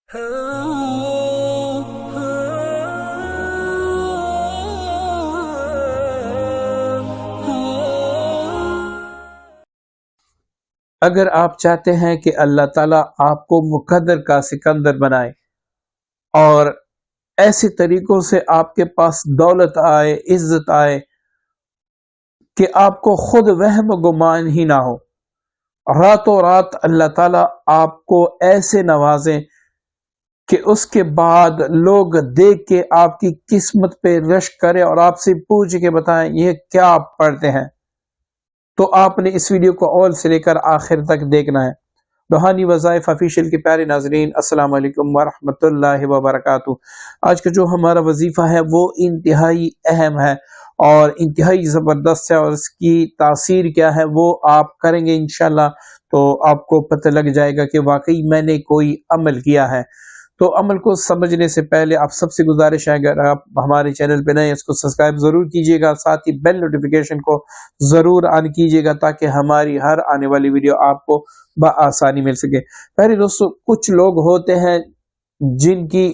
اگر آپ چاہتے ہیں کہ اللہ تعالیٰ آپ کو مقدر کا سکندر بنائے اور ایسے طریقوں سے آپ کے پاس دولت آئے، عزت آئے کہ آپ کو خود وہم و گمان ہی نہ ہو، راتوں رات اللہ تعالیٰ آپ کو ایسے نوازیں کہ اس کے بعد لوگ دیکھ کے آپ کی قسمت پہ رشک کرے اور آپ سے پوچھ کے بتائیں یہ کیا آپ پڑھتے ہیں، تو آپ نے اس ویڈیو کو اول سے لے کر آخر تک دیکھنا ہے۔ روحانی وظائف آفیشیل کے پیارے ناظرین، السلام علیکم ورحمۃ اللہ وبرکاتہ۔ آج کا جو ہمارا وظیفہ ہے وہ انتہائی اہم ہے اور انتہائی زبردست ہے، اور اس کی تاثیر کیا ہے وہ آپ کریں گے انشاءاللہ تو آپ کو پتہ لگ جائے گا کہ واقعی میں نے کوئی عمل کیا ہے۔ تو عمل کو سمجھنے سے پہلے آپ سب سے گزارش ہے، اگر آپ ہمارے چینل پہ نئے اس کو سبسکرائب ضرور کیجئے گا، ساتھ ہی بیل نوٹیفیکیشن کو ضرور آن کیجئے گا تاکہ ہماری ہر آنے والی ویڈیو آپ کو بآسانی مل سکے۔ پہلے دوستو، کچھ لوگ ہوتے ہیں جن کی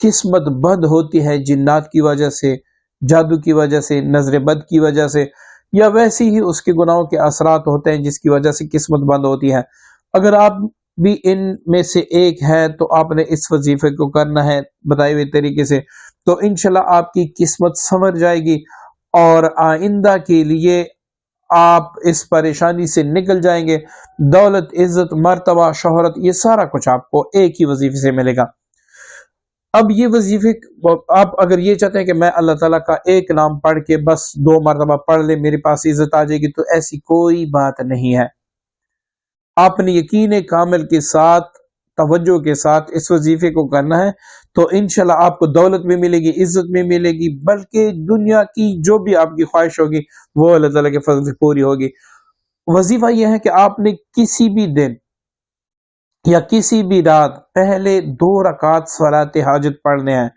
قسمت بند ہوتی ہے جنات کی وجہ سے، جادو کی وجہ سے، نظر بد کی وجہ سے، یا ویسے ہی اس کے گناہوں کے اثرات ہوتے ہیں جس کی وجہ سے قسمت بند ہوتی ہے۔ اگر آپ بھی ان میں سے ایک ہے تو آپ نے اس وظیفے کو کرنا ہے بتائے ہوئے طریقے سے، تو انشاءاللہ آپ کی قسمت سنور جائے گی اور آئندہ کے لیے آپ اس پریشانی سے نکل جائیں گے۔ دولت، عزت، مرتبہ، شہرت، یہ سارا کچھ آپ کو ایک ہی وظیفے سے ملے گا۔ اب یہ وظیفے آپ اگر یہ چاہتے ہیں کہ میں اللہ تعالیٰ کا ایک نام پڑھ کے بس 2 مرتبہ پڑھ لے میرے پاس عزت آ جائے گی، تو ایسی کوئی بات نہیں ہے۔ آپ نے یقین کامل کے ساتھ، توجہ کے ساتھ اس وظیفے کو کرنا ہے تو انشاءاللہ آپ کو دولت بھی ملے گی، عزت بھی ملے گی، بلکہ دنیا کی جو بھی آپ کی خواہش ہوگی وہ اللہ تعالیٰ کے فضل سے پوری ہوگی۔ وظیفہ یہ ہے کہ آپ نے کسی بھی دن یا کسی بھی رات پہلے 2 رکعت صلاۃ حاجت پڑھنے ہیں۔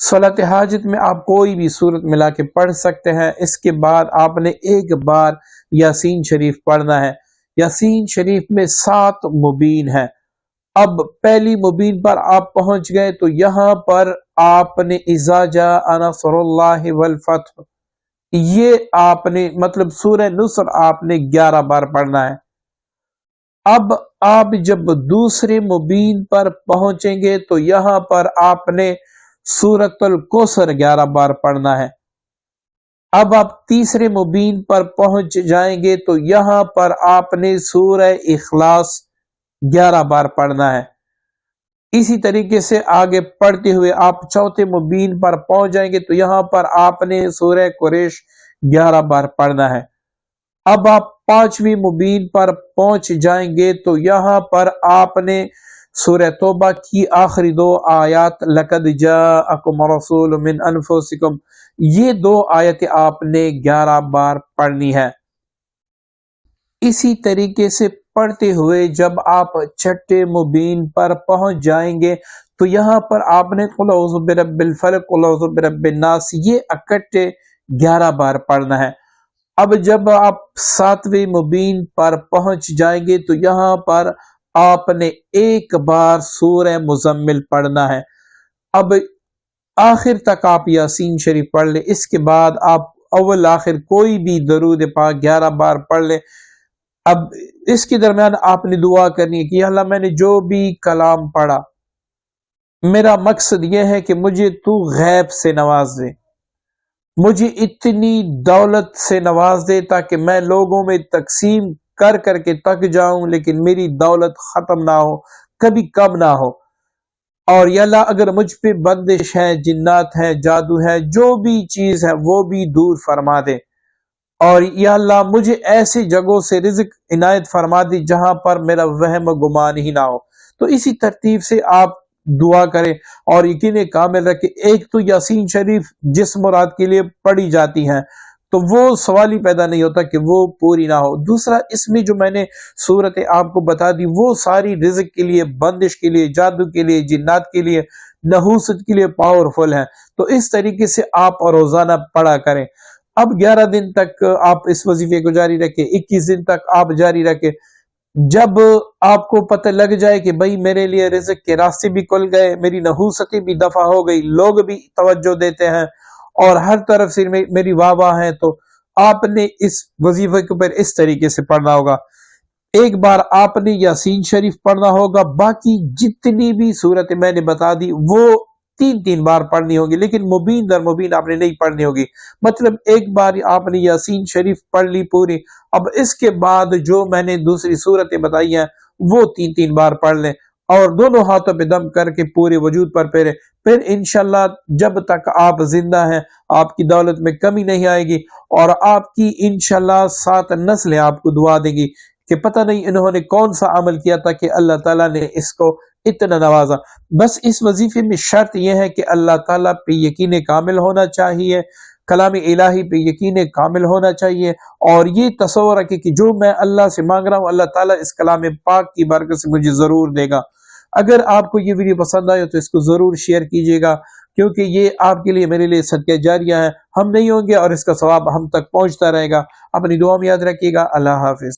صلاۃ حاجت میں آپ کوئی بھی صورت ملا کے پڑھ سکتے ہیں۔ اس کے بعد آپ نے ایک بار یاسین شریف پڑھنا ہے۔ یاسین شریف میں 7 مبین ہیں۔ اب پہلی مبین پر آپ پہنچ گئے تو یہاں پر آپ نے اذا جاء نصر اللہ والفتح، یہ آپ نے مطلب سورہ نصر آپ نے 11 بار پڑھنا ہے۔ اب آپ جب دوسرے مبین پر پہنچیں گے تو یہاں پر آپ نے سورۃ الکوثر 11 بار پڑھنا ہے۔ اب آپ تیسرے مبین پر پہنچ جائیں گے تو یہاں پر آپ نے سورہ اخلاص 11 بار پڑھنا ہے۔ اسی طریقے سے آگے پڑھتے ہوئے آپ چوتھے مبین پر پہنچ جائیں گے تو یہاں پر آپ نے سورہ قریش 11 بار پڑھنا ہے۔ اب آپ 5ویں مبین پر پہنچ جائیں گے تو یہاں پر آپ نے سورہ توبہ کی آخری 2 آیات لَقَدْ جَاءَكُمْ رَسُولٌ مِّنْ أَنفُسِكُمْ، یہ 2 آیتیں آپ نے 11 بار پڑھنی ہے۔ اسی طریقے سے پڑھتے ہوئے جب آپ 6 مبین پر پہنچ جائیں گے تو یہاں پر آپ نے قُلْ أَعُوذُ بِرَبِّ الْفَلَقِ قُلْ أَعُوذُ بِرَبِّ النَّاسِ یہ اکٹھے 11 بار پڑھنا ہے۔ اب جب آپ 7ویں مبین پر پہنچ جائیں گے تو یہاں پر آپ نے 1 بار سورہ مزمل پڑھنا ہے۔ اب آخر تک آپ یاسین شریف پڑھ لیں، اس کے بعد آپ اول آخر کوئی بھی درود پاک 11 بار پڑھ لیں۔ اب اس کے درمیان آپ نے دعا کرنی ہے کہ یا اللہ میں نے جو بھی کلام پڑھا، میرا مقصد یہ ہے کہ مجھے تو غیب سے نواز دے، مجھے اتنی دولت سے نواز دے تاکہ میں لوگوں میں تقسیم کر کر کے تک جاؤں لیکن میری دولت ختم نہ ہو، کبھی کم نہ ہو۔ اور یا اللہ اگر مجھ پہ بندش ہے، جنات ہے، جادو ہے، جو بھی چیز ہے وہ بھی دور فرما دے، اور یا اللہ مجھے ایسی جگہوں سے رزق عنایت فرما دی جہاں پر میرا وہم و گمان ہی نہ ہو۔ تو اسی ترتیب سے آپ دعا کریں اور یقین کامل رکھیں، ایک تو یاسین شریف جس مراد کے لیے پڑھی جاتی ہیں تو وہ سوال ہی پیدا نہیں ہوتا کہ وہ پوری نہ ہو۔ دوسرا، اس میں جو میں نے صورتیں آپ کو بتا دی وہ ساری رزق کے لیے، بندش کے لیے، جادو کے لیے، جنات کے لیے، نحوست کے لیے پاورفل ہیں۔ تو اس طریقے سے آپ روزانہ پڑھا کریں۔ اب 11 دن تک آپ اس وظیفے کو جاری رکھیں، 21 دن تک آپ جاری رکھیں۔ جب آپ کو پتہ لگ جائے کہ بھئی میرے لیے رزق کے راستے بھی کھل گئے، میری نحوستی بھی دفع ہو گئی، لوگ بھی توجہ دیتے ہیں اور ہر طرف سے میری واہ واہ ہے، تو آپ نے اس وظیفے کے اوپر اس طریقے سے پڑھنا ہوگا۔ ایک بار آپ نے یاسین شریف پڑھنا ہوگا، باقی جتنی بھی صورتیں میں نے بتا دی وہ 3 بار پڑھنی ہوگی، لیکن مبین در مبین آپ نے نہیں پڑھنی ہوگی۔ مطلب ایک بار آپ نے یاسین شریف پڑھ لی پوری، اب اس کے بعد جو میں نے دوسری صورتیں بتائی ہیں وہ 3 بار پڑھ لیں اور دونوں ہاتھوں پہ دم کر کے پورے وجود پر پھیرے، پھر انشاءاللہ جب تک آپ زندہ ہیں آپ کی دولت میں کمی نہیں آئے گی، اور آپ کی انشاءاللہ 7 نسلیں آپ کو دعا دیں گی کہ پتہ نہیں انہوں نے کون سا عمل کیا تھا کہ اللہ تعالیٰ نے اس کو اتنا نوازا۔ بس اس وظیفے میں شرط یہ ہے کہ اللہ تعالیٰ پہ یقین کامل ہونا چاہیے، کلام الہی پہ یقین کامل ہونا چاہیے، اور یہ تصور ہے کہ جو میں اللہ سے مانگ رہا ہوں اللہ تعالیٰ اس کلام پاک کی برکت سے مجھے ضرور دے گا۔ اگر آپ کو یہ ویڈیو پسند آئے تو اس کو ضرور شیئر کیجیے گا، کیونکہ یہ آپ کے لیے میرے لیے صدقہ جاریہ ہے، ہم نہیں ہوں گے اور اس کا ثواب ہم تک پہنچتا رہے گا۔ اپنی دعا میں یاد رکھیے گا۔ اللہ حافظ۔